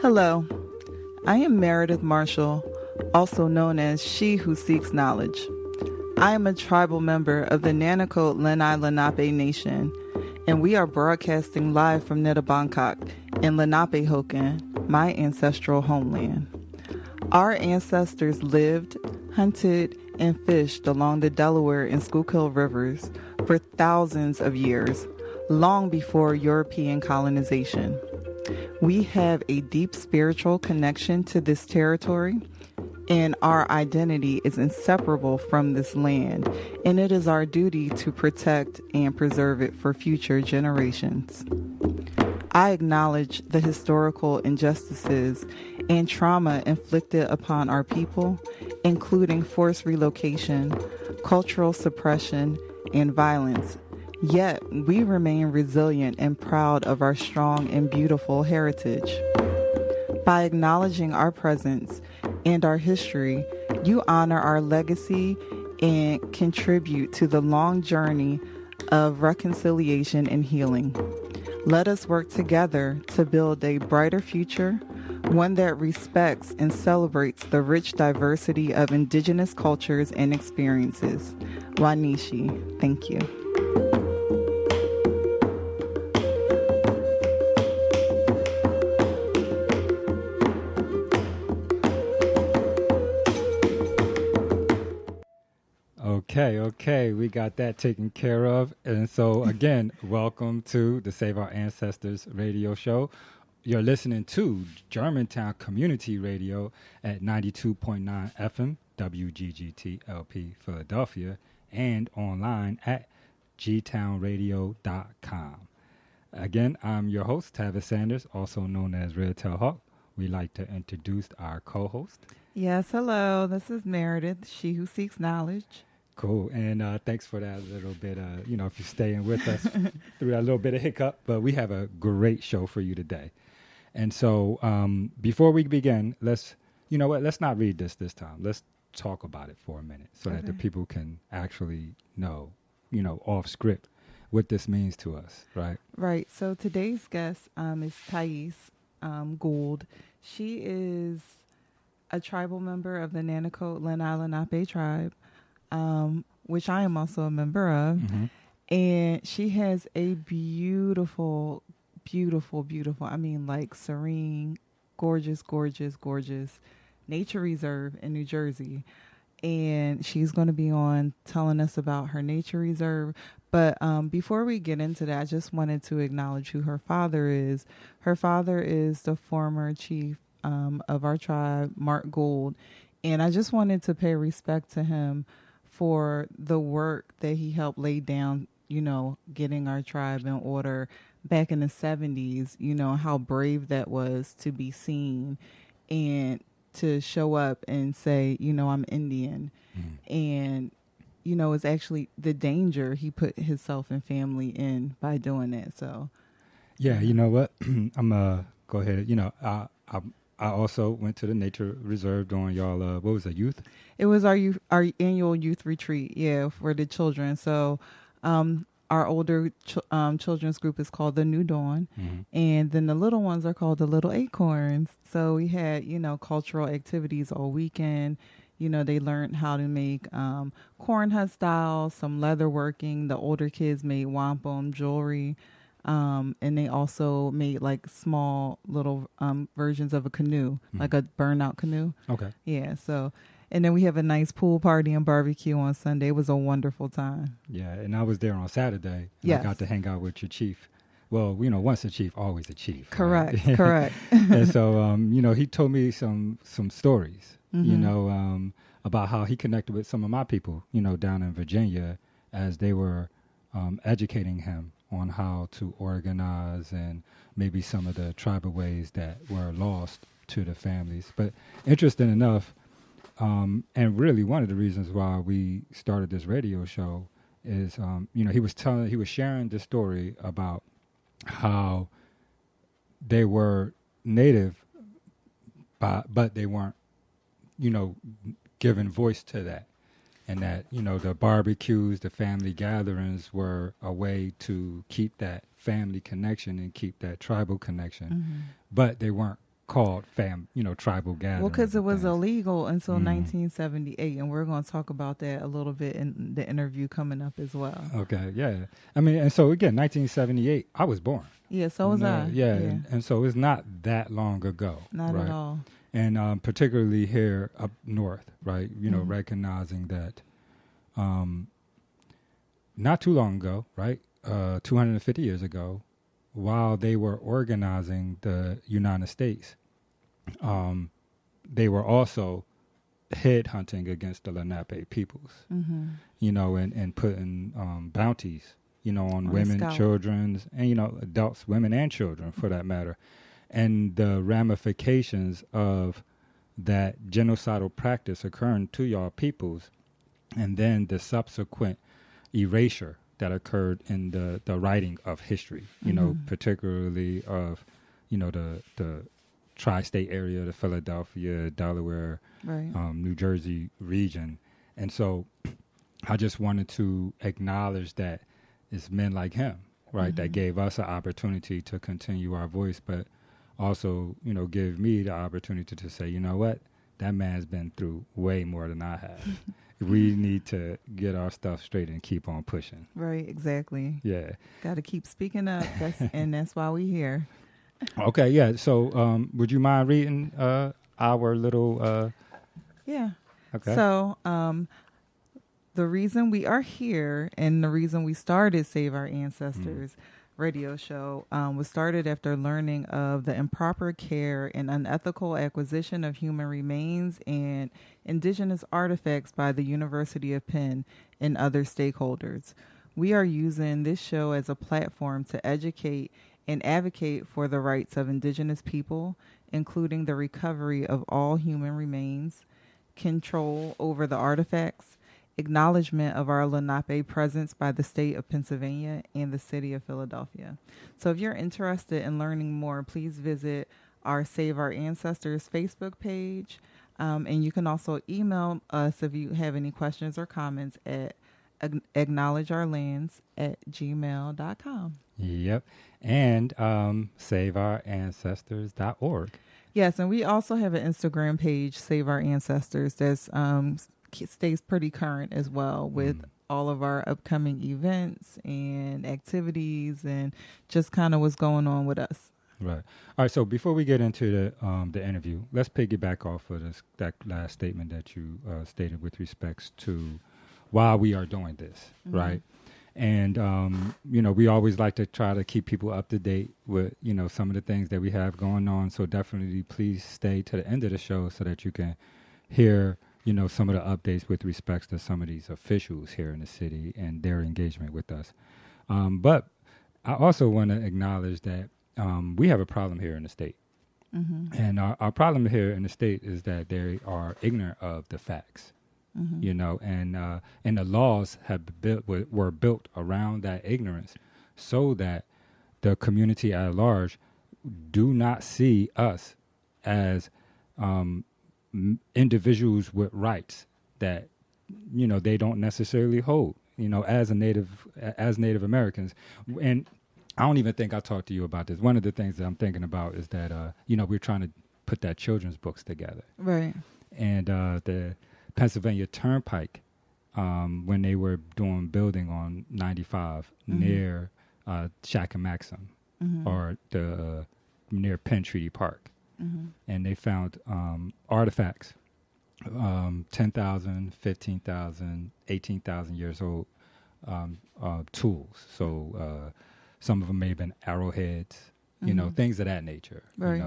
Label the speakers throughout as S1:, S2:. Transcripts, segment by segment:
S1: Hello, I am Meredith Marshall, also known as She Who Seeks Knowledge. I am a tribal member of the Nanticoke Lenni Lenape Nation, and we are broadcasting live from Nanticoke in Lenape, my ancestral homeland. Our ancestors lived, hunted, and fished along the Delaware and Schuylkill rivers for thousands of years, long before European colonization. We have a deep spiritual connection to this territory, and our identity is inseparable from this land, and it is our duty to protect and preserve it for future generations. I acknowledge the historical injustices and trauma inflicted upon our people, including forced relocation, cultural suppression, and violence. Yet, we remain resilient and proud of our strong and beautiful heritage. By acknowledging our presence and our history, you honor our legacy and contribute to the long journey of reconciliation and healing. Let us work together to build a brighter future, one that respects and celebrates the rich diversity of Indigenous cultures and experiences. Wanishi, thank you.
S2: Okay, we got that taken care of. And so, again, welcome to the Save Our Ancestors radio show. You're listening to Germantown Community Radio at 92.9 FM, WGGT LP Philadelphia, and online at gtownradio.com. Again, I'm your host, Tavis Sanders, also known as Red Tail Hawk. We like to introduce our co-host.
S1: Yes, hello. This is Meredith, She Who Seeks Knowledge.
S2: Cool. And thanks for that little bit, if you're staying with us through that little bit of hiccup. But we have a great show for you today. And so before we begin, let's not read this time. Let's talk about it for a minute so that the people can actually know, off script what this means to us, right?
S1: Right. So today's guest is Tyrese Gould. She is a tribal member of the Nanticoke Lenni Lenape tribe, which I am also a member of. Mm-hmm. And she has a beautiful, serene, gorgeous nature reserve in New Jersey. And she's going to be on telling us about her nature reserve. But before we get into that, I just wanted to acknowledge who her father is. Her father is the former chief of our tribe, Mark Gould. And I just wanted to pay respect to him for the work that he helped lay down, getting our tribe in order back in the 70s, how brave that was to be seen and to show up and say, I'm Indian. Mm. And, it's actually the danger he put himself and family in by doing that. So,
S2: yeah, you know what? I'm going to go ahead. I also went to the Nature Reserve during y'all, what was it, youth?
S1: It was our annual youth retreat, for the children. So our older children's group is called the New Dawn, mm-hmm. and then the little ones are called the Little Acorns. So we had, cultural activities all weekend. They learned how to make corn hut styles, some leather working. The older kids made wampum jewelry. And they also made like small little versions of a canoe, mm-hmm. like a burnout canoe.
S2: Okay.
S1: Yeah. So, and then we have a nice pool party and barbecue on Sunday. It was a wonderful time.
S2: Yeah. And I was there on Saturday.
S1: Yes.
S2: I got to hang out with your chief. Well, once a chief, always a chief.
S1: Correct.
S2: Right?
S1: Correct.
S2: And so, he told me some stories,
S1: mm-hmm.
S2: About how he connected with some of my people, down in Virginia as they were educating him on how to organize and maybe some of the tribal ways that were lost to the families. But interesting enough, and really one of the reasons why we started this radio show is, he was sharing this story about how they were native, but they weren't, given voice to that. and that, the barbecues, the family gatherings were a way to keep that family connection and keep that tribal connection, but they weren't called tribal gatherings.
S1: Well, because it was
S2: things.
S1: illegal until 1978, and we're going to talk about that a little bit in the interview coming up as well.
S2: Okay, yeah. I mean, and so again, 1978, I was born.
S1: Yeah, so was I.
S2: Yeah, and so it's not that long ago.
S1: Not
S2: right?
S1: at all.
S2: And particularly here up north, right? Recognizing that not too long ago, right? 250 years ago, while they were organizing the United States, they were also headhunting against the Lenape peoples, and putting bounties, on women, children, and, adults, women and children for that matter. And the ramifications of that genocidal practice occurring to y'all peoples, and then the subsequent erasure that occurred in the writing of history, particularly of, the tri-state area, the Philadelphia, Delaware,
S1: right.
S2: New Jersey region. And so I just wanted to acknowledge that it's men like him, right, that gave us an opportunity to continue our voice, but also, give me the opportunity to say, you know what, that man's been through way more than I have. We need to get our stuff straight and keep on pushing.
S1: Right, exactly.
S2: Yeah.
S1: Got to keep speaking up, and that's why we're here.
S2: Okay, yeah. So would you mind reading our little...
S1: Yeah.
S2: Okay.
S1: So the reason we are here and the reason we started Save Our Ancestors radio show was started after learning of the improper care and unethical acquisition of human remains and indigenous artifacts by the University of Penn and other stakeholders. We are using this show as a platform to educate and advocate for the rights of indigenous people, including the recovery of all human remains, control over the artifacts, acknowledgement of our Lenape presence by the state of Pennsylvania and the city of Philadelphia. So if you're interested in learning more, please visit our Save Our Ancestors Facebook page. And you can also email us if you have any questions or comments at acknowledgeourlands@gmail.com.
S2: Yep. And saveourancestors.org.
S1: Yes, and we also have an Instagram page, Save Our Ancestors, that's stays pretty current as well with all of our upcoming events and activities and just kind of what's going on with us.
S2: Right. All right. So before we get into the interview, let's piggyback off of that last statement that you stated with respects to why we are doing this, right? And, we always like to try to keep people up to date with, some of the things that we have going on. So definitely please stay to the end of the show so that you can hear, some of the updates with respects to some of these officials here in the city and their engagement with us. But I also want to acknowledge that we have a problem here in the state. And our problem here in the state is that they are ignorant of the facts. And the laws were built around that ignorance so that the community at large do not see us as individuals with rights that they don't necessarily hold as Native Americans. And I don't even think I talked to you about this. One of the things that I'm thinking about is that we're trying to put that children's books together,
S1: right?
S2: And the Pennsylvania Turnpike, when they were doing building on 95 near Shackley-Maxim or near Penn Treaty Park. And they found artifacts, 10,000, 15,000, 18,000 years old tools. So some of them may have been arrowheads, things of that nature.
S1: Right.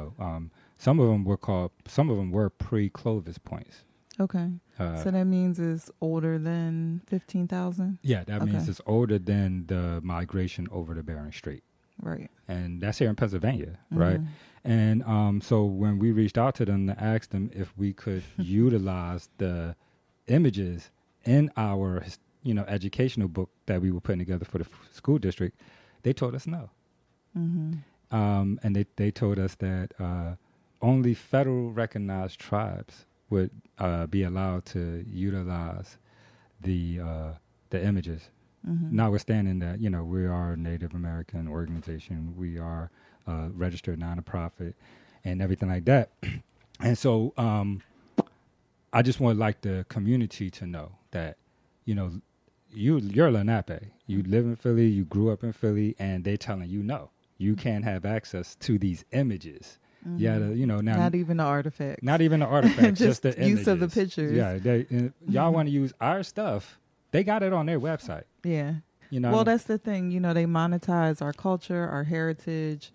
S2: Some of them were pre-Clovis points.
S1: Okay. So that means it's older than 15,000?
S2: Yeah, that means it's older than the migration over the Bering Strait.
S1: Right.
S2: And that's here in Pennsylvania, right? And so when we reached out to them to ask them if we could utilize the images in our, educational book that we were putting together for the school district, they told us no. And they told us that only federal recognized tribes would be allowed to utilize the images. Notwithstanding that, we are a Native American organization, we are registered nonprofit, and everything like that. And so, I just want like the community to know that, you know, you're Lenape. You live in Philly. You grew up in Philly, and they're telling you no, you can't have access to these images. Yeah, now
S1: Not even the artifacts.
S2: not even the artifacts, just the images.
S1: use of the pictures.
S2: Yeah, y'all want to use our stuff. They got it on their website.
S1: Yeah.
S2: Well,
S1: Well, that's the thing. They monetize our culture, our heritage,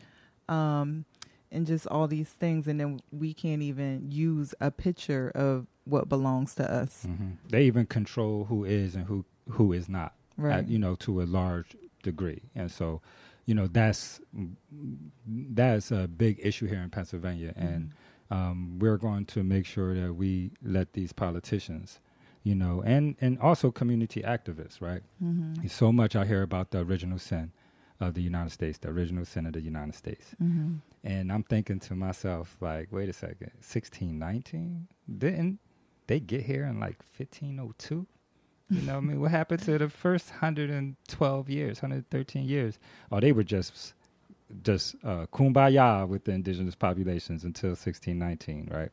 S1: and just all these things, and then we can't even use a picture of what belongs to us.
S2: They even control who is and who is not,
S1: Right.
S2: to a large degree. And so, that's a big issue here in Pennsylvania. And we're going to make sure that we let these politicians, and also community activists, right? There's so much I hear about the original sin of the United States, the original sin of the United States. And I'm thinking to myself, like, wait a second, 1619? Didn't they get here in like 1502? What happened to the first 112 years, 113 years? Oh, they were just kumbaya with the indigenous populations until 1619, right?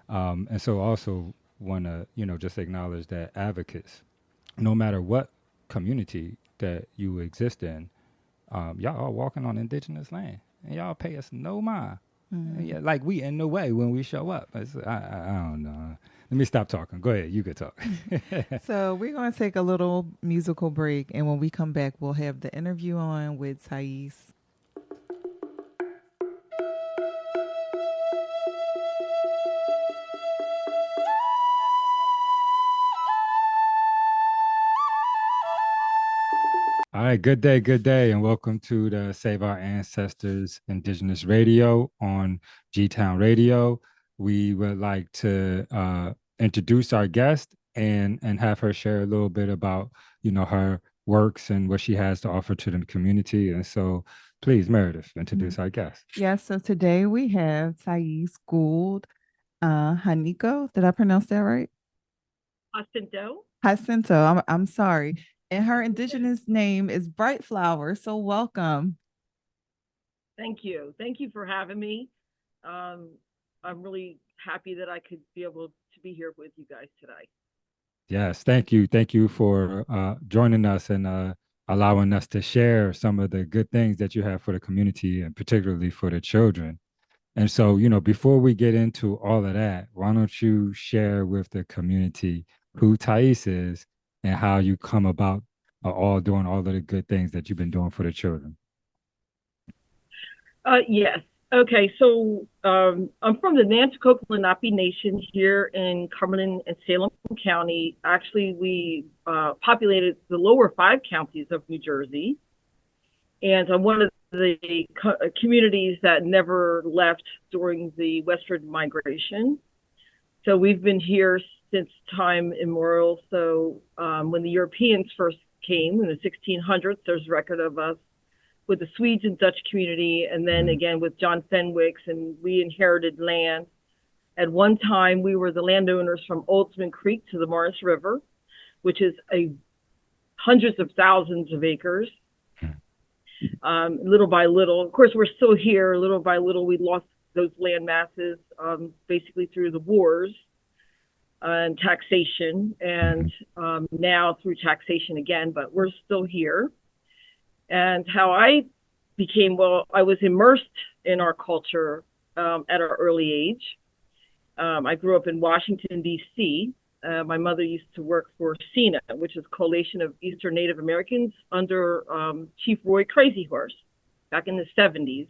S2: And so also want to, just acknowledge that advocates, no matter what community that you exist in, y'all are walking on indigenous land, and y'all pay us no mind. Yeah, like we in the way when we show up. I don't know. Let me stop talking. Go ahead. You could talk.
S1: So we're going to take a little musical break, and when we come back, we'll have the interview on with Tyrese.
S2: All right, good day, and welcome to the Save Our Ancestors Indigenous Radio on G-Town Radio. We would like to introduce our guest and have her share a little bit about, her works and what she has to offer to the community. And so, please, Meredith, introduce our guest.
S1: Yes, so today we have Tyrese Gould Jacinto. Did I pronounce that right? Jacinto. I'm sorry. And her indigenous name is Bright Flower. So welcome.
S3: Thank you. Thank you for having me. I'm really happy that I could be able to be here with you guys today.
S2: Yes, thank you. Thank you for joining us and allowing us to share some of the good things that you have for the community and particularly for the children. And so, before we get into all of that, why don't you share with the community who Tyrese is and how you come about all doing all of the good things that you've been doing for the children?
S3: Yes. Okay. So I'm from the Nanticoke Lenape Nation here in Cumberland and Salem County. Actually, we populated the lower 5 counties of New Jersey. And I'm one of the communities that never left during the Westward migration. So we've been here since time immemorial. So when the Europeans first came in the 1600s, there's record of us with the Swedes and Dutch community, and then again with John Fenwick's, and we inherited land. At one time, we were the landowners from Oldsman Creek to the Morris River, which is hundreds of thousands of acres. Little by little, of course, we're still here. Little by little, we lost those land masses, basically through the wars and taxation, and now through taxation again, but we're still here. And how I became, I was immersed in our culture at an early age. I grew up in Washington, D.C. My mother used to work for CENA, which is Coalition of Eastern Native Americans under Chief Roy Crazy Horse back in the 70s.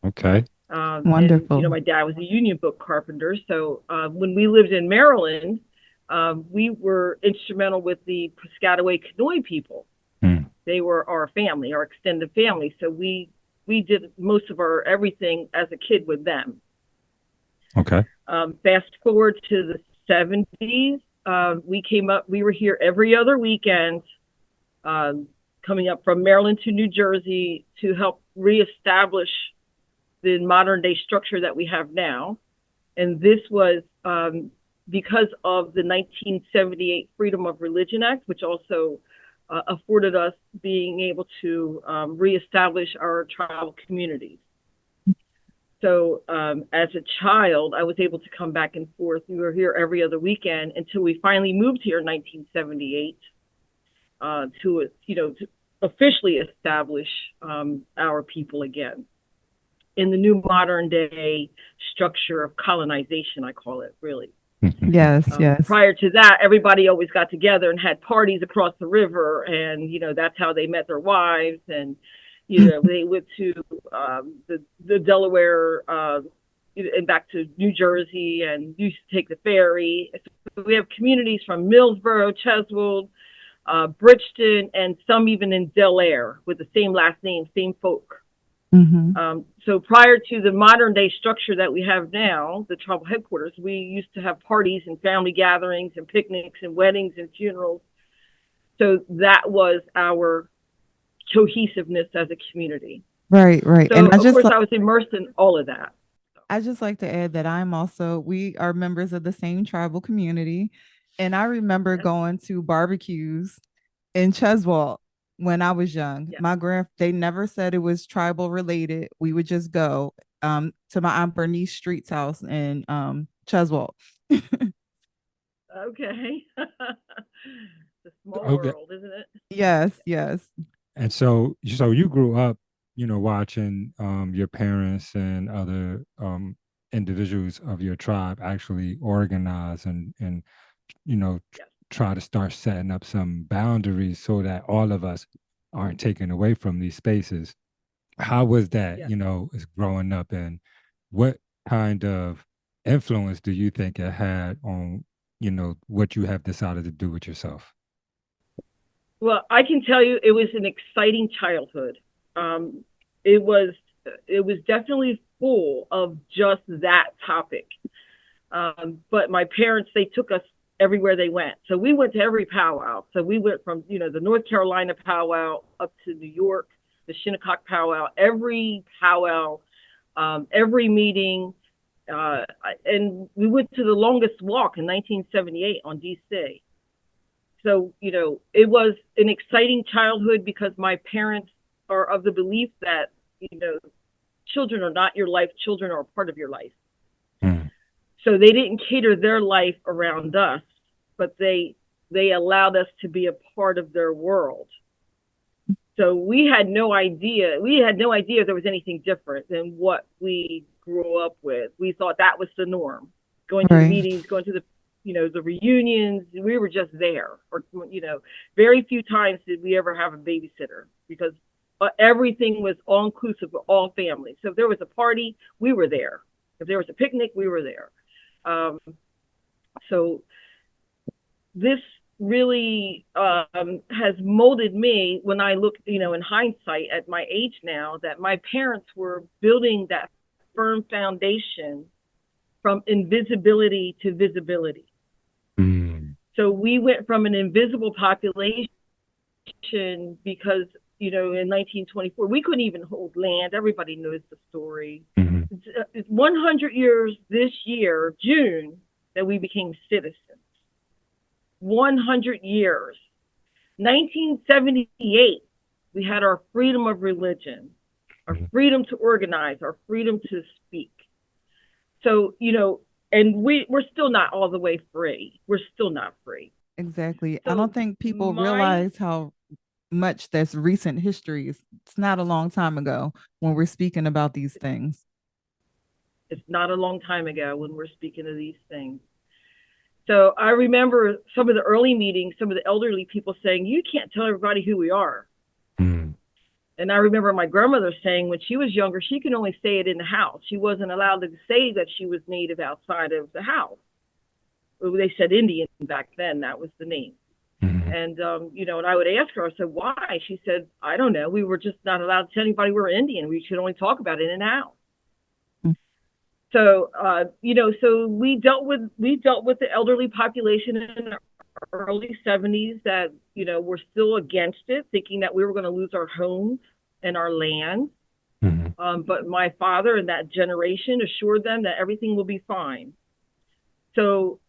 S2: Okay.
S1: Wonderful.
S3: And, my dad was a union book carpenter. So when we lived in Maryland, we were instrumental with the Piscataway Conoy people. They were our family, our extended family. So we did most of our everything as a kid with them.
S2: Okay.
S3: Fast forward to the 70s, we were here every other weekend, coming up from Maryland to New Jersey to help reestablish the modern day structure that we have now. And this was because of the 1978 Freedom of Religion Act, which also afforded us being able to reestablish our tribal communities. So as a child, I was able to come back and forth. We were here every other weekend until we finally moved here in 1978 to officially establish our people again in the new modern day structure of colonization, I call it, really.
S1: Yes, yes.
S3: Prior to that, everybody always got together and had parties across the river, and that's how they met their wives, and they went to the Delaware and back to New Jersey, and used to take the ferry. So we have communities from Millsboro, Cheswold, Bridgeton, and some even in Del Air with the same last name, same folk.
S1: Mm-hmm.
S3: So prior to the modern day structure that we have now, the tribal headquarters, we used to have parties and family gatherings and picnics and weddings and funerals. So that was our cohesiveness as a community.
S1: Right.
S3: So
S1: And
S3: of course I was immersed in all of that.
S1: I just like to add that we are members of the same tribal community. And I remember going to barbecues in Cheswold when I was young.
S3: Yeah.
S1: They never said it was tribal related. We would just go to my Aunt Bernice Street's house in Cheswold.
S3: Okay. The small world, isn't it?
S1: Yes.
S2: And so you grew up, watching your parents and other individuals of your tribe actually organize and try to start setting up some boundaries so that all of us aren't taken away from these spaces. How was that, as growing up, and what kind of influence do you think it had on, what you have decided to do with yourself?
S3: Well, I can tell you it was an exciting childhood. It was definitely full of just that topic. But my parents, they took us everywhere they went. So we went to every powwow. So we went from, the North Carolina powwow up to New York, the Shinnecock powwow, every powwow, every meeting. And we went to the longest walk in 1978 on DC. So, it was an exciting childhood because my parents are of the belief that, children are not your life, children are a part of your life. So they didn't cater their life around us, but they allowed us to be a part of their world. So we had no idea there was anything different than what we grew up with. We thought that was the norm. Going to the meetings, going to the the reunions, we were just there. Or, very few times did we ever have a babysitter because everything was all inclusive for all families. So if there was a party, we were there. If there was a picnic, we were there. So this really has molded me when I look, in hindsight at my age now, that my parents were building that firm foundation from invisibility to visibility. So we went from an invisible population because, in 1924, we couldn't even hold land. Everybody knows the story. It's 100 years this year, June, that we became citizens. 100 years. 1978, we had our freedom of religion, our freedom to organize, our freedom to speak. So, and we're still not all the way free. We're still not free.
S1: Exactly. So I don't think people realize how much that's recent history. It's not a long time ago when we're speaking about these things.
S3: It's not a long time ago when we're speaking of these things. So I remember some of the early meetings, some of the elderly people saying, you can't tell everybody who we are. And I remember my grandmother saying when she was younger, she could only say it in the house. She wasn't allowed to say that she was Native outside of the house. They said Indian back then. That was the name. And, and I would ask her, I said, why? She said, I don't know. We were just not allowed to tell anybody we were Indian. We should only talk about it in the house. So, so we dealt with the elderly population in the early 70s that, were still against it, thinking that we were going to lose our homes and our land. But my father and that generation assured them that everything will be fine. So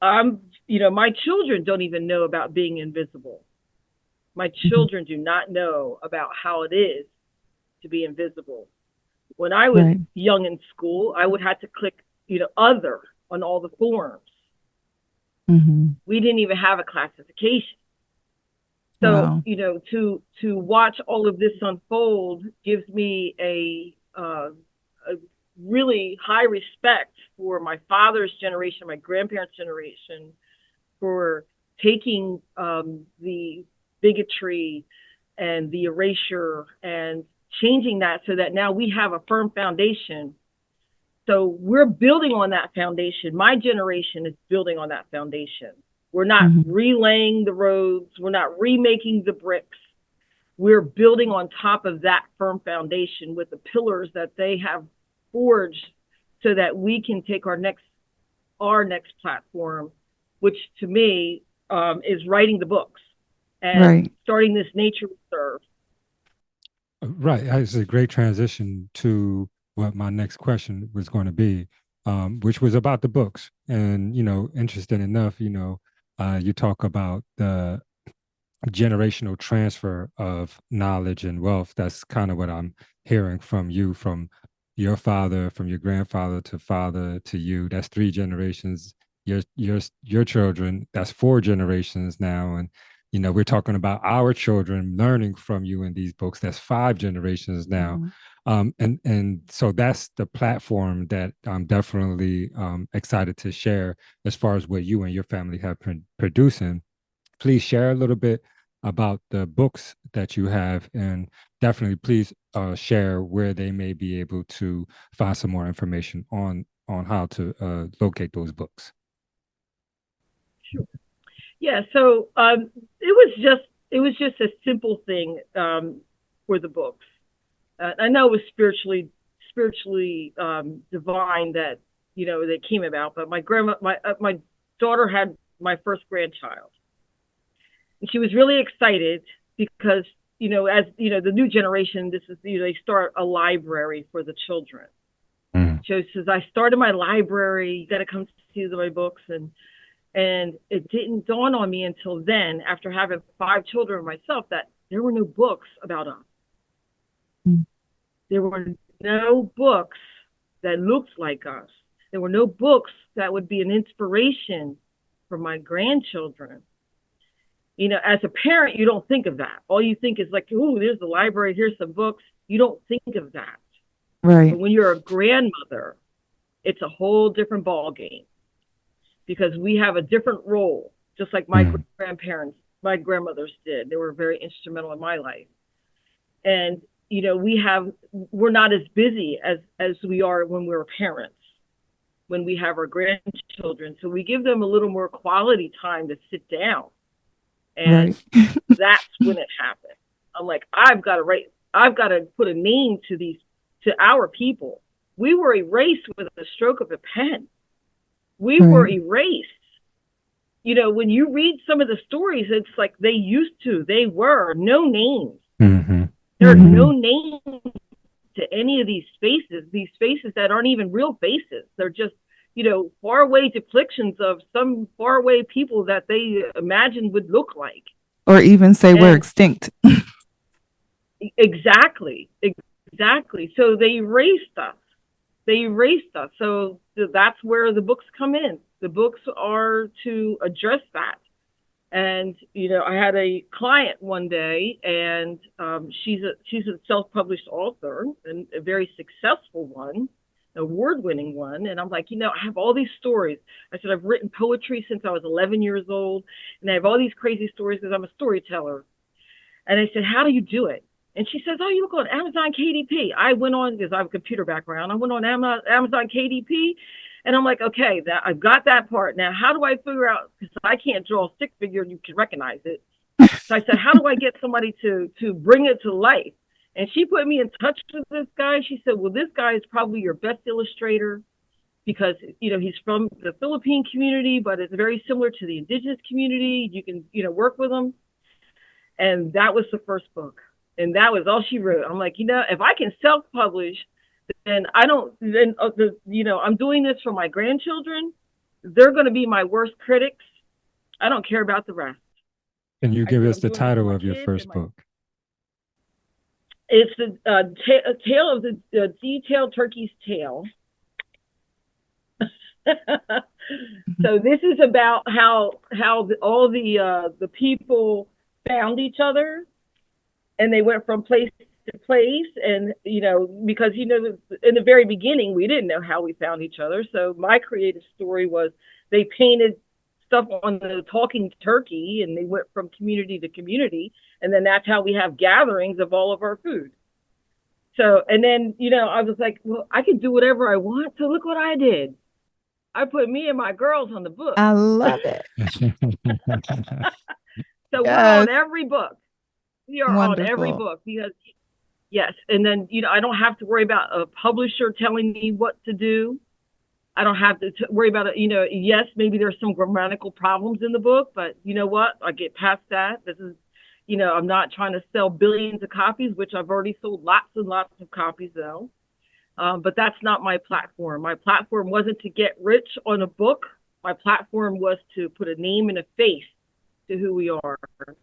S3: My children don't even know about being invisible. My children do not know about how it is to be invisible. When I was young in school, I would have to click, other on all the forms. We didn't even have a classification. So, to watch all of this unfold gives me a really high respect for my father's generation, my grandparents' generation, for taking the bigotry and the erasure and changing that so that now we have a firm foundation. So we're building on that foundation. My generation is building on that foundation. We're not relaying the roads. We're not remaking the bricks. We're building on top of that firm foundation with the pillars that they have forged so that we can take our next platform, which to me is writing the books and starting this nature reserve.
S2: Right. It's a great transition to what my next question was going to be, which was about the books. And, interesting enough, you talk about the generational transfer of knowledge and wealth. That's kind of what I'm hearing from you, from your father, from your grandfather to father to you. That's 3 generations. Your children, that's 4 generations now. And we're talking about our children learning from you in these books. That's 5 generations now. And so that's the platform that I'm definitely excited to share as far as what you and your family have been producing. Please share a little bit about the books that you have, and definitely please share where they may be able to find some more information on how to locate those books.
S3: Sure. Yeah. So it was just a simple thing for the books. I know it was spiritually divine that that came about, but my daughter had my first grandchild. And she was really excited because, as the new generation, this is, they start a library for the children. So she says, I started my library, you got to come see my books. And it didn't dawn on me until then, after having 5 children myself, that there were no books about us. There were no books that looked like us. There were no books that would be an inspiration for my grandchildren. As a parent, you don't think of that. All you think is like, oh, there's the library, here's some books. You don't think of that.
S1: Right.
S3: But when you're a grandmother, it's a whole different ball game because we have a different role, just like my grandparents, my grandmothers did. They were very instrumental in my life. And, we're not as busy as we are when we're parents, when we have our grandchildren. So we give them a little more quality time to sit down. And that's when it happened. I'm like, I've got to put a name to our people. We were erased with a stroke of a pen. We were erased. When you read some of the stories, it's like they were no names. There are no names to any of these spaces that aren't even real faces. They're just faraway depictions of some faraway people that they imagined would look like.
S1: Or even say we're extinct.
S3: Exactly. So they erased us. So that's where the books come in. The books are to address that. And, I had a client one day, and she's a self-published author and a very successful one. Award-winning one. And I'm like, I have all these stories. I said, I've written poetry since I was 11 years old, and I have all these crazy stories because I'm a storyteller. And I said, how do you do it? And she says, oh, you look on Amazon KDP. I went on, because I have a computer background, I went on Amazon KDP, and I'm like, okay, I've got that part. Now, how do I figure out, because I can't draw a stick figure and you can recognize it. So I said, how do I get somebody to bring it to life? And she put me in touch with this guy. She said, well, this guy is probably your best illustrator because, he's from the Philippine community, but it's very similar to the Indigenous community. You can, work with him. And that was the first book. And that was all she wrote. I'm like, if I can self-publish, then I'm doing this for my grandchildren. they're going to be my worst critics. I don't care about the rest.
S2: Can you
S3: I
S2: give
S3: said,
S2: us
S3: I'm
S2: the
S3: doing this for
S2: title
S3: my
S2: of your
S3: kids and
S2: first
S3: my.
S2: book?
S3: It's the tale of the detailed turkey's tail. So this is about how all the people found each other, and they went from place to place, and because in the very beginning we didn't know how we found each other. So my creative story was they painted stuff on the talking turkey, and they went from community to community, and then that's how we have gatherings of all of our food. So, and then, I was like, well, I can do whatever I want. So look what I did. I put me and my girls on the book.
S1: I love it.
S3: So we're on
S1: Yes.
S3: every book. We are on every
S1: Wonderful.
S3: book because, yes. And then, I don't have to worry about a publisher telling me what to do. I don't have to worry about it. Yes, maybe there's some grammatical problems in the book, but you know what? I get past that. This is, I'm not trying to sell billions of copies, which I've already sold lots and lots of copies though. But that's not my platform. My platform wasn't to get rich on a book. My platform was to put a name and a face to who we are.
S2: And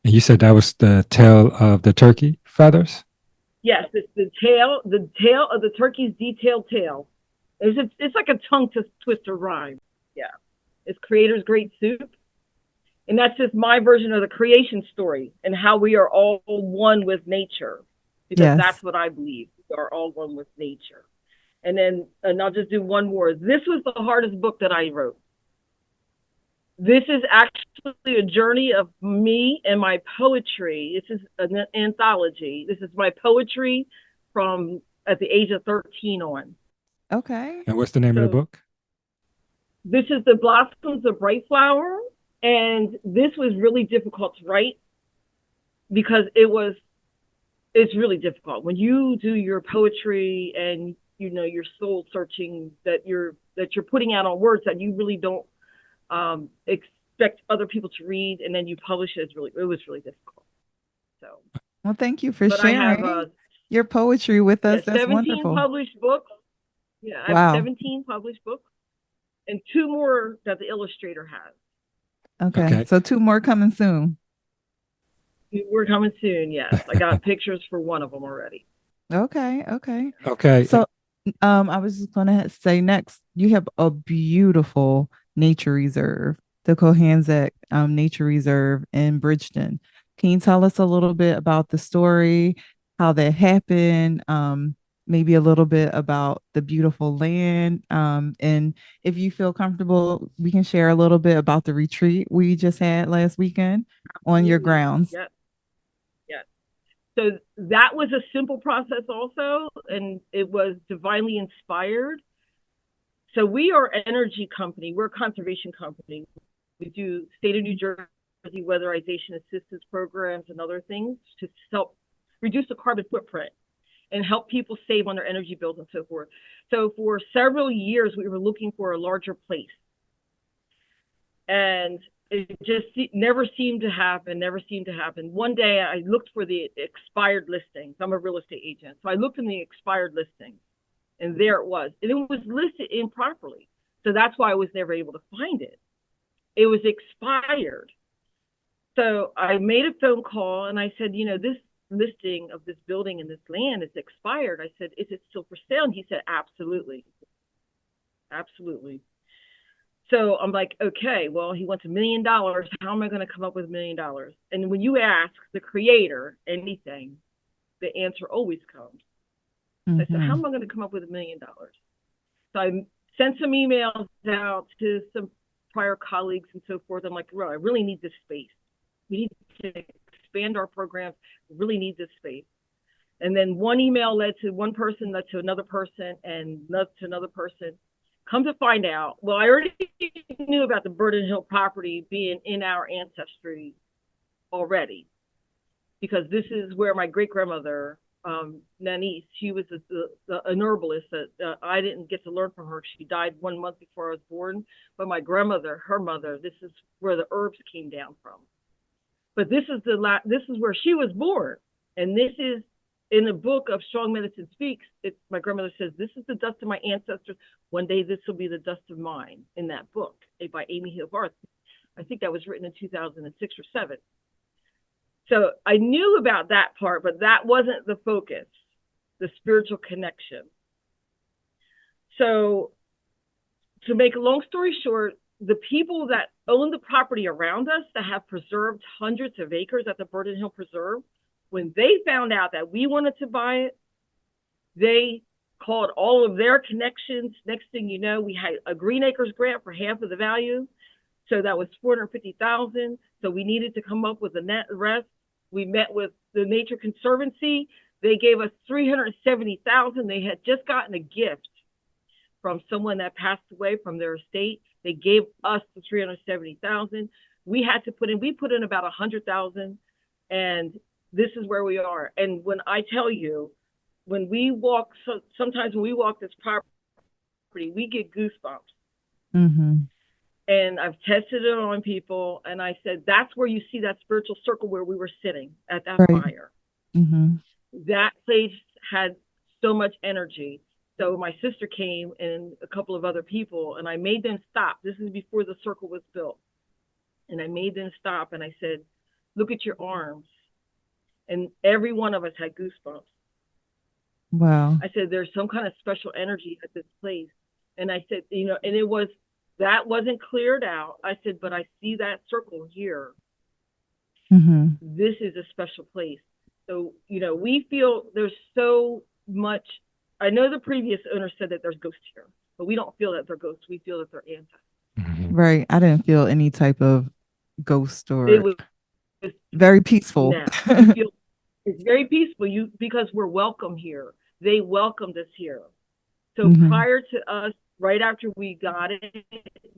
S2: you said that was the tail of the turkey feathers?
S3: Yes, it's the tail of the turkey's detailed tail. It's like a tongue twister rhyme. Yeah. It's Creator's Great Soup. And that's just my version of the creation story and how we are all one with nature. Because
S1: Yes.
S3: that's what I believe. We are all one with nature. And I'll just do one more. This was the hardest book that I wrote. This is actually a journey of me and my poetry. This is an anthology. This is my poetry from at the age of 13 on.
S1: Okay.
S2: And what's the name of the book?
S3: This is The Blossoms of Bright Flower. And this was really difficult to write because it's really difficult when you do your poetry and you're soul searching that you're putting out on words that you really don't expect other people to read, and then you publish it. It was really difficult. So,
S1: well, thank you for sharing
S3: I have
S1: your poetry with us. That's
S3: 17
S1: wonderful.
S3: published books. Yeah, I have 17 published books and 2 more that the illustrator has.
S1: Okay. So 2 more coming soon.
S3: We're coming soon. Yes, I got pictures for one of them already.
S1: Okay. So, I was just gonna say next, you have a beautiful nature reserve, the Cohanzick Nature Reserve in Bridgeton. Can you tell us a little bit about the story, how that happened? Maybe a little bit about the beautiful land. And if you feel comfortable, we can share a little bit about the retreat we just had last weekend on your grounds.
S3: Yep. So that was a simple process also, and it was divinely inspired. So we are an energy company. We're a conservation company. We do state of New Jersey weatherization assistance programs and other things to help reduce the carbon footprint and help people save on their energy bills and so forth. So for several years, we were looking for a larger place. And it just never seemed to happen. One day I looked for the expired listings. I'm a real estate agent. So I looked in the expired listings, and there it was. And it was listed improperly. So that's why I was never able to find it. It was expired. So I made a phone call and I said, this listing of this building and this land is expired. I said, is it still for sale? And he said, absolutely. Absolutely. So I'm like, okay, well, he wants $1 million. How am I going to come up with $1 million? And when you ask the creator anything, the answer always comes. Mm-hmm. I said, how am I going to come up with $1 million? So I sent some emails out to some prior colleagues and so forth. I'm like, well, I really need this space. We need to expand our programs. We really need this space. And then one email led to one person, led to another person, and led to another person. Come to find out, well, I already knew about the Burden Hill property being in our ancestry already, because this is where my great-grandmother, Nanny, she was an herbalist that I didn't get to learn from her. She died 1 month before I was born, but my grandmother, her mother, this is where the herbs came down from. But this is where she was born, and this is in the book of Strong Medicine Speaks, my grandmother says, this is the dust of my ancestors. One day this will be the dust of mine, in that book by Amy Hill Barth. I think that was written in 2006 or 7. So I knew about that part, but that wasn't the focus, the spiritual connection. So to make a long story short, the people that own the property around us that have preserved hundreds of acres at the Burden Hill Preserve, when they found out that we wanted to buy it, they called all of their connections. Next thing you know, we had a Green Acres grant for half of the value. So that was $450,000. So we needed to come up with the net rest. We met with the Nature Conservancy. They gave us $370,000. They had just gotten a gift from someone that passed away from their estate. They gave us the $370,000. We put in about $100,000, and this is where we are. And when I tell you, sometimes when we walk this property, we get goosebumps.
S1: Mm-hmm.
S3: And I've tested it on people, and I said, that's where you see that spiritual circle where we were sitting at that fire.
S1: Mm-hmm.
S3: That place had so much energy. So my sister came and a couple of other people, and I made them stop. This is before the circle was built. And I made them stop, and I said, look at your arms. And every one of us had goosebumps.
S1: Wow.
S3: I said, there's some kind of special energy at this place. And I said, and that wasn't cleared out. I said, but I see that circle here.
S1: Mm-hmm.
S3: This is a special place. So, we feel there's so much. I know the previous owner said that there's ghosts here, but we don't feel that they're ghosts. We feel that they're ancestors.
S1: Right. I didn't feel any type of ghost or
S3: it was
S1: very peaceful.
S3: It's very peaceful because we're welcome here. They welcomed us here. So
S1: Mm-hmm.
S3: prior to us, right after we got it,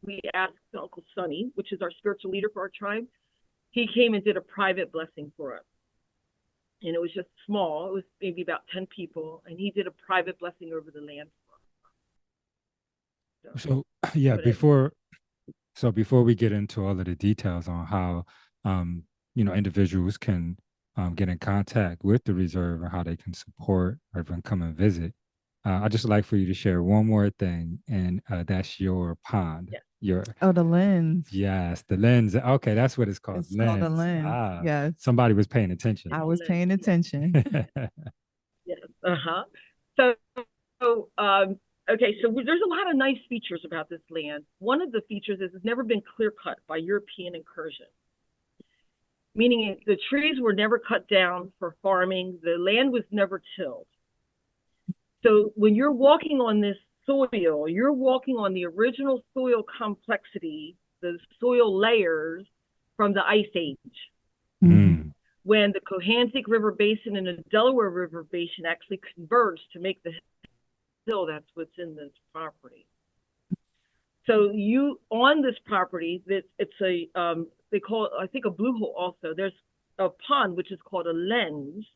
S3: we asked Uncle Sonny, which is our spiritual leader for our tribe. He came and did a private blessing for us. And it was just small. It was maybe about 10 people. And he did a private blessing over the land.
S2: So yeah, before we get into all of the details on how, individuals can get in contact with the reserve and how they can support or even come and visit, I'd just like for you to share one more thing, and that's your pond.
S3: Yes.
S1: The lens.
S2: Yes, the lens. Okay, that's what it's called.
S1: It's called a lens. Yes.
S2: Somebody was paying attention.
S1: I was paying attention.
S3: Yes. Uh-huh. So okay, so there's a lot of nice features about this land. One of the features is it's never been clear cut by European incursion, meaning the trees were never cut down for farming. The land was never tilled. So when you're walking on this soil, you're walking on the original soil complexity, the soil layers from the Ice Age.
S2: Mm.
S3: When the Cohanzick River Basin and the Delaware River Basin actually converged to make the hill that's what's in this property. So on this property, it's a, they call it, I think, a blue hole also. There's a pond, which is called a lens,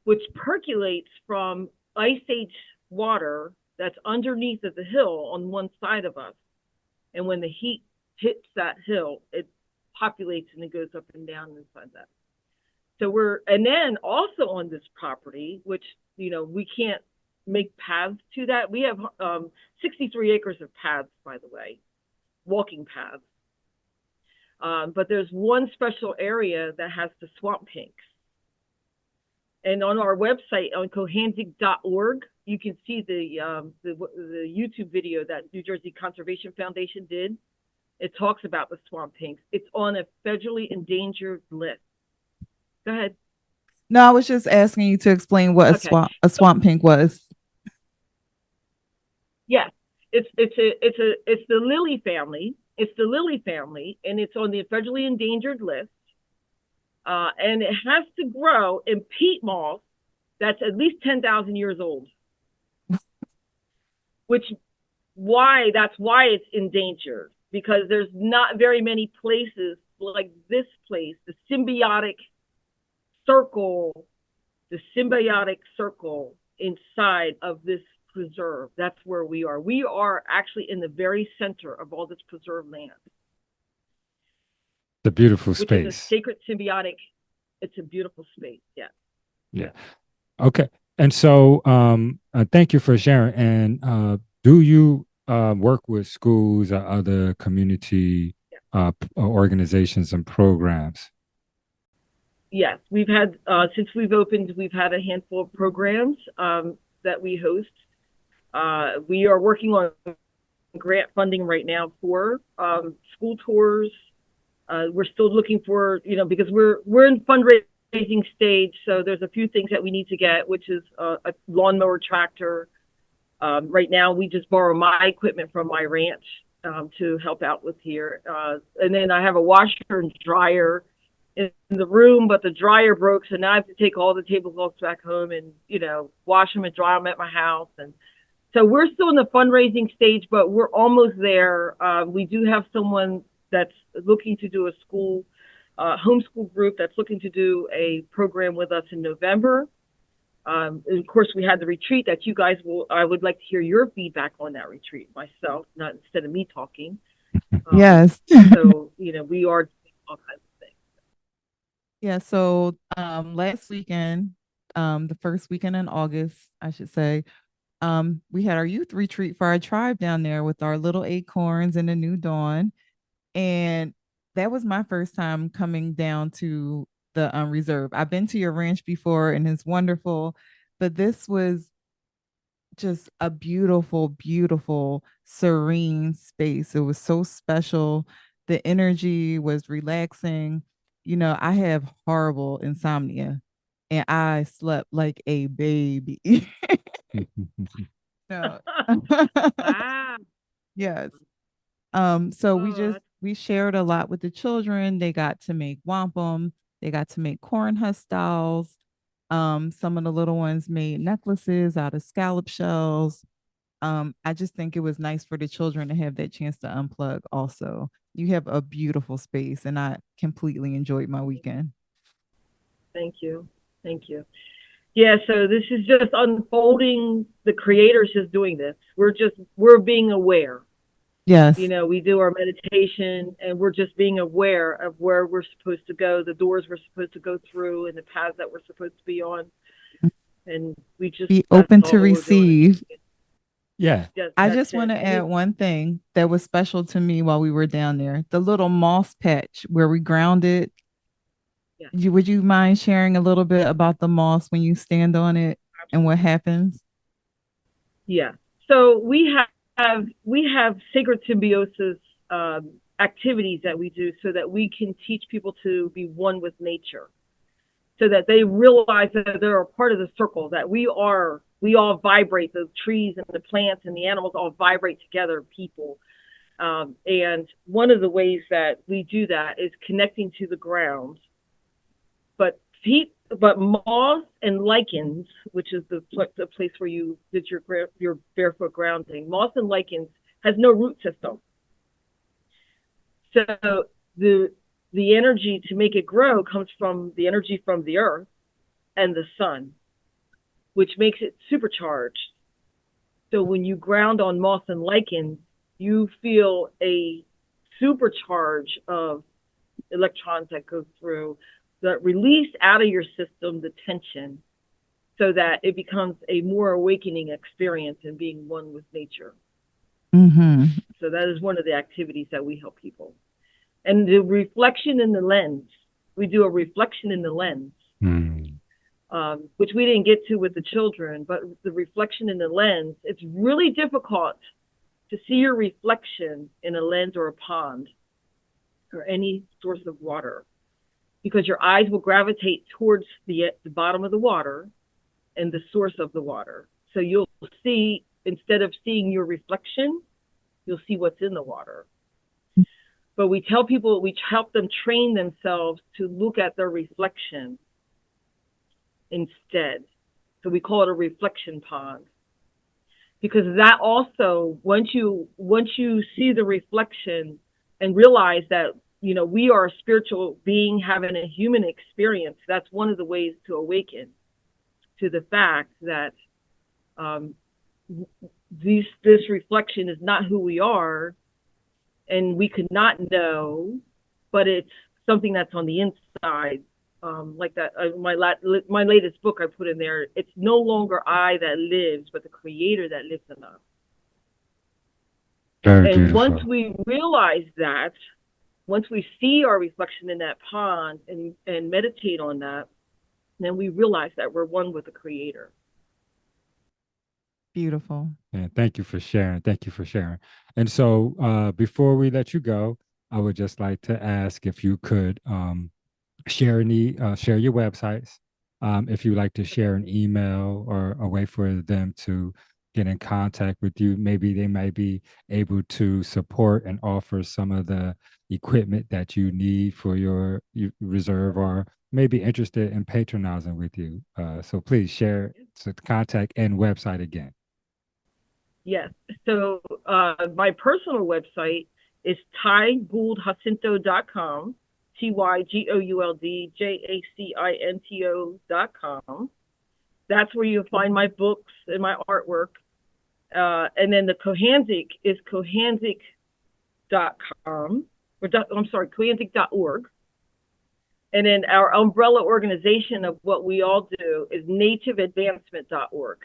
S3: which percolates from Ice Age water that's underneath of the hill on one side of us. And when the heat hits that hill, it populates and it goes up and down inside that. So and then also on this property, which, we can't make paths to that. We have 63 acres of paths, by the way, walking paths. But there's one special area that has the swamp pinks. And on our website, on cohanzick.org, you can see the YouTube video that New Jersey Conservation Foundation did. It talks about the swamp pinks. It's on a federally endangered list. Go ahead.
S1: No, I was just asking you to explain what a swamp pink was.
S3: Yes, it's the lily family. It's the lily family, and it's on the federally endangered list. And it has to grow in peat moss that's at least 10,000 years old. That's why it's endangered, because there's not very many places like this place, the symbiotic circle inside of this preserve. That's where we are. We are actually in the very center of all this preserved land.
S2: The beautiful space.
S3: Which is a sacred symbiotic. It's a beautiful space. Yeah.
S2: Yeah. Okay. And so, thank you for sharing. And do you work with schools or other community organizations and programs?
S3: Yes, we've had since we've opened, we've had a handful of programs that we host. We are working on grant funding right now for school tours. We're still looking for, because we're in fundraising stage, so there's a few things that we need to get, which is a lawnmower tractor. Right now, we just borrow my equipment from my ranch to help out with here, and then I have a washer and dryer in the room, but the dryer broke, so now I have to take all the tablecloths back home and wash them and dry them at my house. And so we're still in the fundraising stage, but we're almost there. We do have someone that's looking to do a school homeschool group that's looking to do a program with us in November. And of course, we had the retreat that you guys will. I would like to hear your feedback on that retreat myself, not instead of me talking.
S1: Yes.
S3: So we are doing all kinds of things.
S1: Yeah, so last weekend, the first weekend in August, I should say, we had our youth retreat for our tribe down there with our little acorns and the new dawn. And that was my first time coming down to the reserve. I've been to your ranch before and it's wonderful, but this was just a beautiful, beautiful, serene space. It was so special. The energy was relaxing. I have horrible insomnia and I slept like a baby. No.
S3: Wow.
S1: Yes. So
S3: Oh,
S1: we shared a lot with the children. They got to make wampum, they got to make corn husk dolls. Some of the little ones made necklaces out of scallop shells. I just think it was nice for the children to have that chance to unplug also. You have a beautiful space and I completely enjoyed my weekend.
S3: thank you. Thank you. Yeah, so this is just unfolding. The creators is doing this. We're being aware.
S1: Yes.
S3: We do our meditation and we're just being aware of where we're supposed to go, the doors we're supposed to go through, and the paths that we're supposed to be on. And
S1: Be
S3: that's
S1: open to
S3: all we're doing.
S1: receive.
S2: Yeah.
S3: Yes,
S1: I
S3: that's
S1: just want
S3: it.
S1: to add one thing that was special to me while we were down there. The little moss patch where we grounded.
S3: Yeah,
S1: Would you mind sharing a little bit about the moss when you stand on it and what
S3: absolutely.
S1: happens?
S3: Yeah. So we have sacred symbiosis activities that we do so that we can teach people to be one with nature, so that they realize that they're a part of the circle, that we all vibrate. The trees and the plants and the animals all vibrate together, people. And one of the ways that we do that is connecting to the ground. But but moss and lichens, which is the place where you did your barefoot grounding, moss and lichens has no root system. So the the energy to make it grow comes from the energy from the earth and the sun, which makes it supercharged. So when you ground on moss and lichen, you feel a supercharge of electrons that go through that release out of your system the tension, so that it becomes a more awakening experience in being one with nature.
S1: Mm-hmm.
S3: So that is one of the activities that we help people. And the reflection in the lens, we do a reflection in the lens,
S2: Mm.
S3: which we didn't get to with the children, but the reflection in the lens, it's really difficult to see your reflection in a lens or a pond or any source of water, because your eyes will gravitate towards the bottom of the water and the source of the water. So you'll see, instead of seeing your reflection, you'll see what's in the water. But we tell people, we help them train themselves to look at their reflection instead. So we call it a reflection pond. Because that also, once you see the reflection and realize that, we are a spiritual being having a human experience, that's one of the ways to awaken to the fact that this reflection is not who we are, and we could not know, but it's something that's on the inside like that. My latest book I put in there. It's no longer I that lives, but the Creator that lives in us.
S2: Very
S3: and
S2: beautiful.
S3: once we realize that, once we see our reflection in that pond and meditate on that, then we realize that we're one with the Creator.
S1: Beautiful.
S2: And thank you for sharing. Thank you for sharing. And so before we let you go, I would just like to ask if you could share your websites. If you like to share an email or a way for them to get in contact with you, maybe they might be able to support and offer some of the equipment that you need for your reserve, or maybe interested in patronizing with you. So please share the contact and website again.
S3: Yes. So my personal website is tygouldjacinto.com, TYGOULDJACINTO.com. That's where you'll find my books and my artwork. And then the Cohanzick is Cohanzick.com, Cohanzick.org. And then our umbrella organization of what we all do is nativeadvancement.org.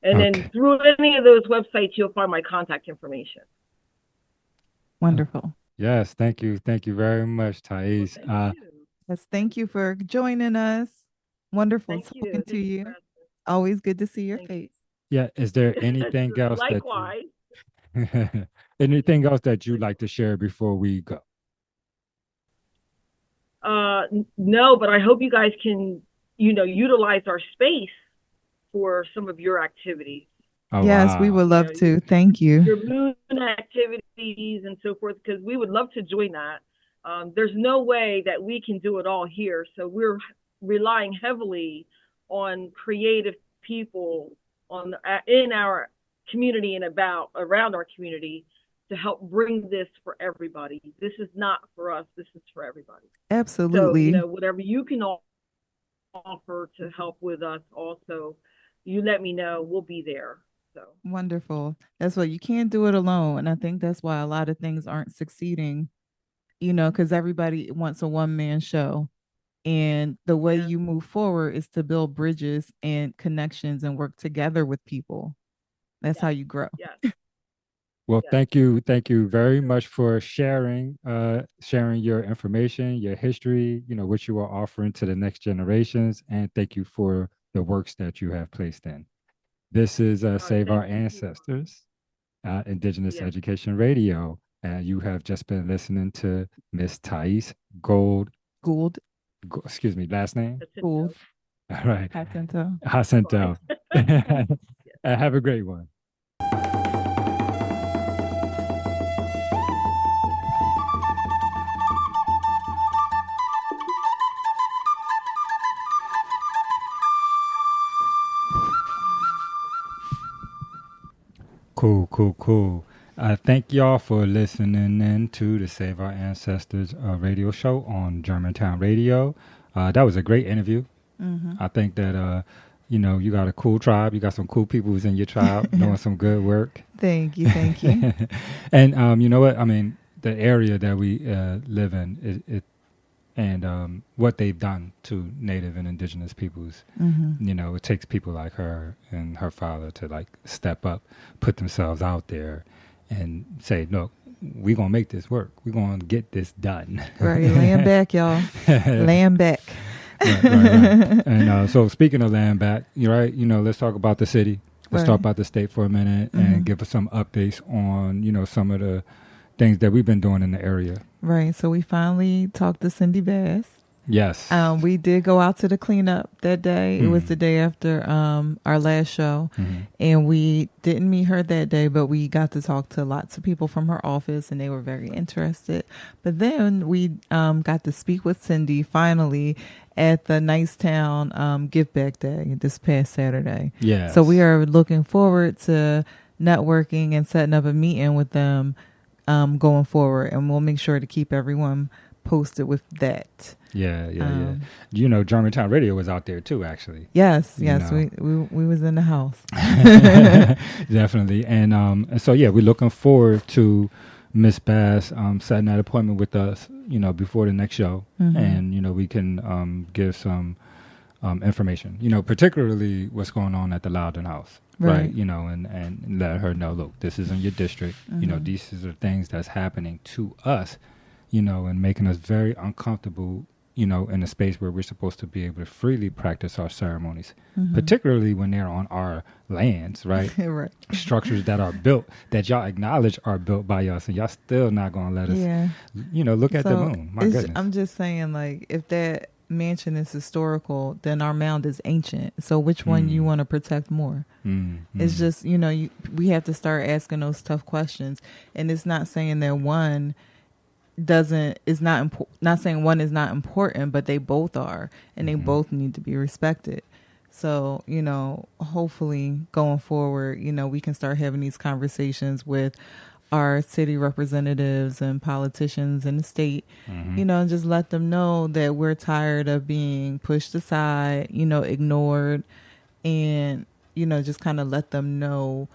S3: And then through any of those websites, you'll find my contact information.
S1: Wonderful.
S2: Yes, thank you. Thank you very much, Tyrese.
S1: Yes, thank you for joining us. Wonderful talking to you. Always good to see your face.
S2: Yeah, is there anything else
S3: Likewise.
S2: anything else that you'd like to share before we go?
S3: No, but I hope you guys can, utilize our space for some of your activities.
S2: Oh,
S1: yes,
S2: wow.
S1: We would love to. Thank you.
S3: Your moon activities and so forth, because we would love to join that. There's no way that we can do it all here. So we're relying heavily on creative people in our community and around our community to help bring this for everybody. This is not for us. This is for everybody.
S1: Absolutely.
S3: So, whatever you can offer to help with us also, you let me know. We'll be there. So
S1: wonderful. That's what you can't do it alone. And I think that's why a lot of things aren't succeeding, because everybody wants a one-man show. And the way you move forward is to build bridges and connections and work together with people. That's how you grow.
S3: Yes.
S2: Well, thank you. Thank you very much for sharing your information, your history, what you are offering to the next generations. And thank you for the works that you have placed in. This is Save Our Ancestors, Indigenous Education Radio. And you have just been listening to Miss Tyrese Gould. Excuse me, last name?
S1: Gould.
S2: All right.
S1: Jacinto.
S2: Have a great one. Cool. Thank y'all for listening in to the Save Our Ancestors radio show on Germantown Radio. That was a great interview.
S1: Mm-hmm.
S2: I think that, you got a cool tribe. You got some cool people who's in your tribe doing some good work.
S1: Thank you.
S2: And you know what? I mean, the area that we live in, and what they've done to Native and Indigenous peoples, it takes people like her and her father to step up, put themselves out there and say, look, we're going to make this work. We're going to get this done.
S1: Right. Laying back, y'all. Laying back.
S2: Right. And so speaking of laying back, let's talk about the city. Let's talk about the state for a minute and give us some updates on, some of the things that we've been doing in the area.
S1: Right. So we finally talked to Cindy Bass.
S2: Yes.
S1: We did go out to the cleanup that day. It was the day after our last show. And we didn't meet her that day, but we got to talk to lots of people from her office and they were very interested. But then we got to speak with Cindy finally at the Nicetown Give Back Day this past Saturday.
S2: Yeah.
S1: So we are looking forward to networking and setting up a meeting with them going forward. And we'll make sure to keep everyone posted with that.
S2: Yeah. Germantown Radio was out there too, actually.
S1: Yes, we was in the house.
S2: Definitely. And so we're looking forward to Miss Bass setting that appointment with us, before the next show, and we can give some information, particularly what's going on at the Loudon House, right? And let her know, look, this is in your district. These are the things that's happening to us, and making us very uncomfortable, in a space where we're supposed to be able to freely practice our ceremonies, particularly when they're on our lands, right?
S1: Right.
S2: Structures that are built, that y'all acknowledge are built by us, and y'all still not going to let us, look at the moon. My goodness.
S1: I'm just saying, like, if that mansion is historical, then our mound is ancient. So which one you want to protect more? It's just, we have to start asking those tough questions. And it's not saying that one not saying one is not important, but they both are, and they both need to be respected. So, hopefully going forward, we can start having these conversations with our city representatives and politicians in the state, and just let them know that we're tired of being pushed aside, ignored, and, just kind of let them know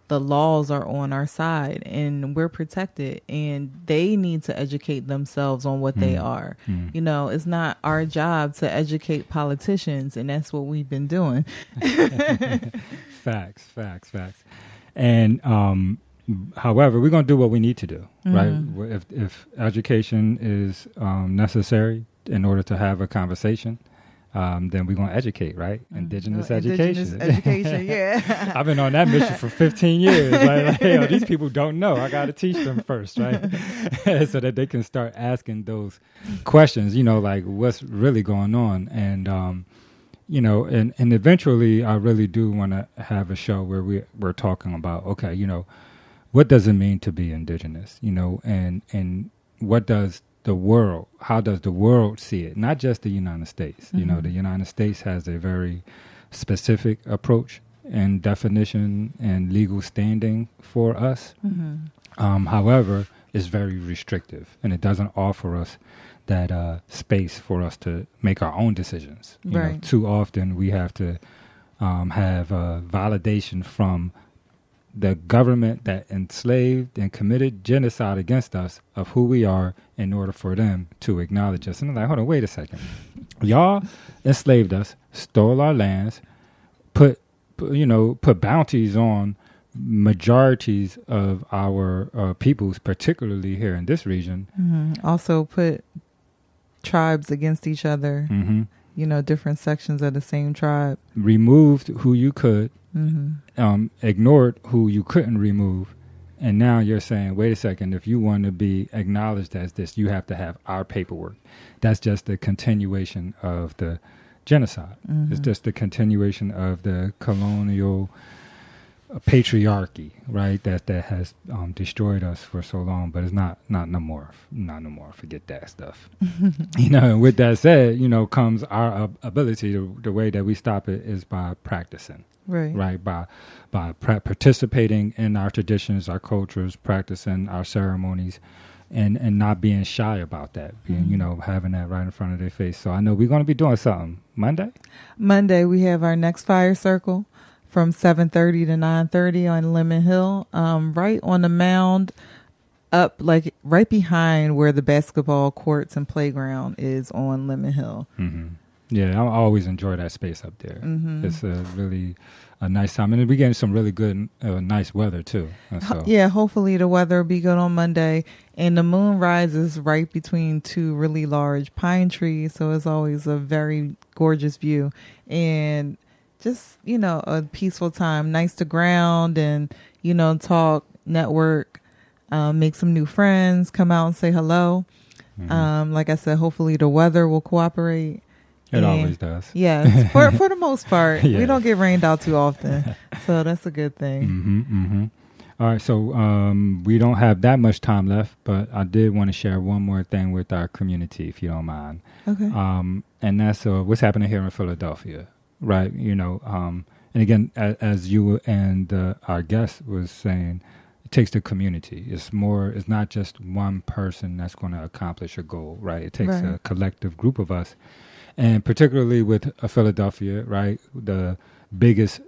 S1: the laws are on our side and we're protected, and they need to educate themselves on what they are. It's not our job to educate politicians, and that's what we've been doing.
S2: Facts. And however, we're going to do what we need to do, right? If education is necessary in order to have a conversation, then we're going to educate, right? Indigenous education.
S1: Yeah.
S2: I've been on that mission for 15 years. Like, these people don't know. I got to teach them first, right? So that they can start asking those questions, like what's really going on. And, and eventually I really do want to have a show where we're talking about, okay, what does it mean to be Indigenous, and what does how does the world see it? Not just the United States. The United States has a very specific approach and definition and legal standing for us. However, it's very restrictive, and it doesn't offer us that space for us to make our own decisions. Too often we have to have validation from the government that enslaved and committed genocide against us of who we are in order for them to acknowledge us. And I'm like, hold on, wait a second. Y'all enslaved us, stole our lands, put bounties on majorities of our peoples, particularly here in this region.
S1: Also put tribes against each other, different sections of the same tribe.
S2: Removed who you could. Ignored who you couldn't remove, and now you're saying, wait a second, if you want to be acknowledged as this, you have to have our paperwork. That's just the continuation of the genocide. It's just the continuation of the colonial patriarchy, right? That has destroyed us for so long, but it's not no more. Forget that stuff. And with that said, comes our ability. The way that we stop it is by practicing. Right. By participating in our traditions, our cultures, practicing our ceremonies, and not being shy about that, being, having that right in front of their face. So I know we're going to be doing something Monday. We have our next fire circle from 7:30 to 9:30 on Lemon Hill, right on the mound, up like right behind where the basketball courts and playground is on Lemon Hill. Yeah, I always enjoy that space up there. It's really a nice time. And we're getting some really good, nice weather, too. So.
S1: Yeah, hopefully the weather will be good on Monday. And the moon rises right between two really large pine trees. So it's always a very gorgeous view. And just, a peaceful time. Nice to ground and, talk, network, make some new friends, come out and say hello. Like I said, hopefully the weather will cooperate.
S2: It always does.
S1: Yes, for the most part. Yeah. We don't get rained out too often, so that's a good thing.
S2: All right, so we don't have that much time left, but I did want to share one more thing with our community, if you don't mind.
S1: Okay.
S2: And that's what's happening here in Philadelphia, right? And again, as you and our guest was saying, it takes the community. It's not just one person that's going to accomplish a goal, right? It takes a collective group of us. And particularly with Philadelphia, right, the biggest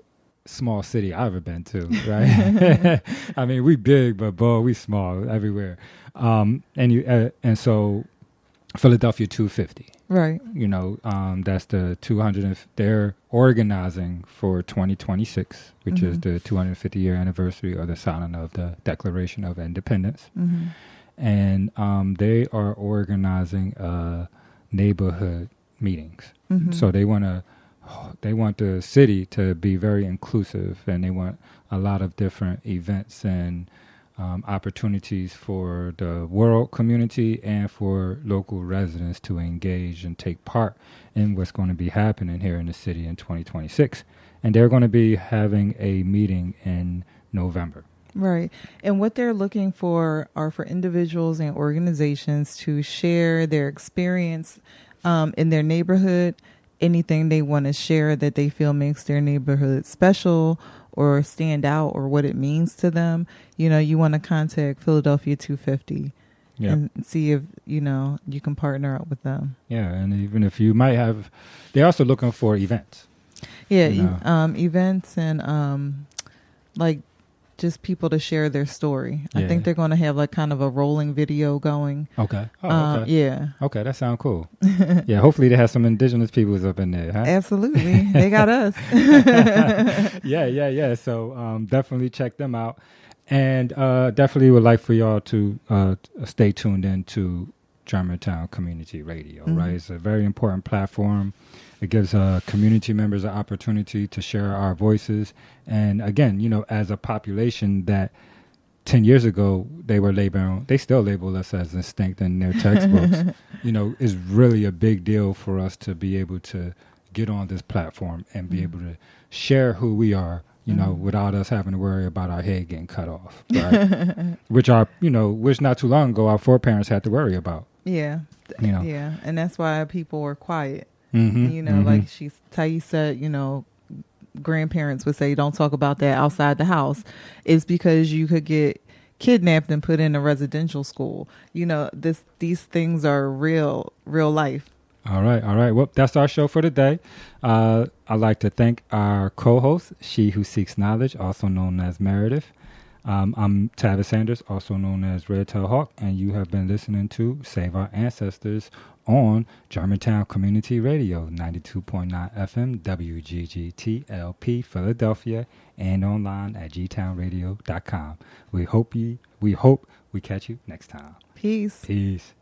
S2: small city I've ever been to, right? I mean, we big, but boy, we small everywhere. And so Philadelphia 250.
S1: Right.
S2: You know, that's the 200. They're organizing for 2026, which is the 250 year anniversary of the signing of the Declaration of Independence. And they are organizing neighborhood meetings. So they want the city to be very inclusive, and they want a lot of different events and opportunities for the world community and for local residents to engage and take part in what's going to be happening here in the city in 2026. And they're going to be having a meeting in November.
S1: Right. And what they're looking for are for individuals and organizations to share their experience in their neighborhood, anything they want to share that they feel makes their neighborhood special or stand out, or what it means to them. You know, you want to contact Philadelphia 250 and see if, you know, you can partner up with them. Yeah,
S2: and even if you might have, they're also looking for events.
S1: Yeah, events and like just people to share their story. Yeah. I think they're going to have like kind of a rolling video going.
S2: Okay. Okay.
S1: Yeah.
S2: Okay, that sounds cool. Yeah, hopefully they have some indigenous peoples up in there, huh?
S1: Absolutely. They got us.
S2: Yeah. So definitely check them out. And definitely would like for y'all to stay tuned in to Germantown Community Radio, right? It's a very important platform. It gives community members an opportunity to share our voices. And again, you know, as a population that 10 years ago, they still label us as extinct in their textbooks, you know, is really a big deal for us to be able to get on this platform and be able to share who we are, you know, without us having to worry about our head getting cut off, right? which not too long ago, our foreparents had to worry about.
S1: Yeah.
S2: You know?
S1: Yeah. And that's why people were quiet. You know, like Thais said, you know, grandparents would say, don't talk about that outside the house. It's because you could get kidnapped and put in a residential school. You know, these things are real life.
S2: All right. Well, that's our show for today. I'd like to thank our co-host, She Who Seeks Knowledge, also known as Meredith. I'm Tavis Sanders, also known as Red Tail Hawk, and you have been listening to Save Our Ancestors on Germantown Community Radio, 92.9 FM, WGGT-LP, Philadelphia, and online at gtownradio.com. We hope we catch you next time.
S1: Peace.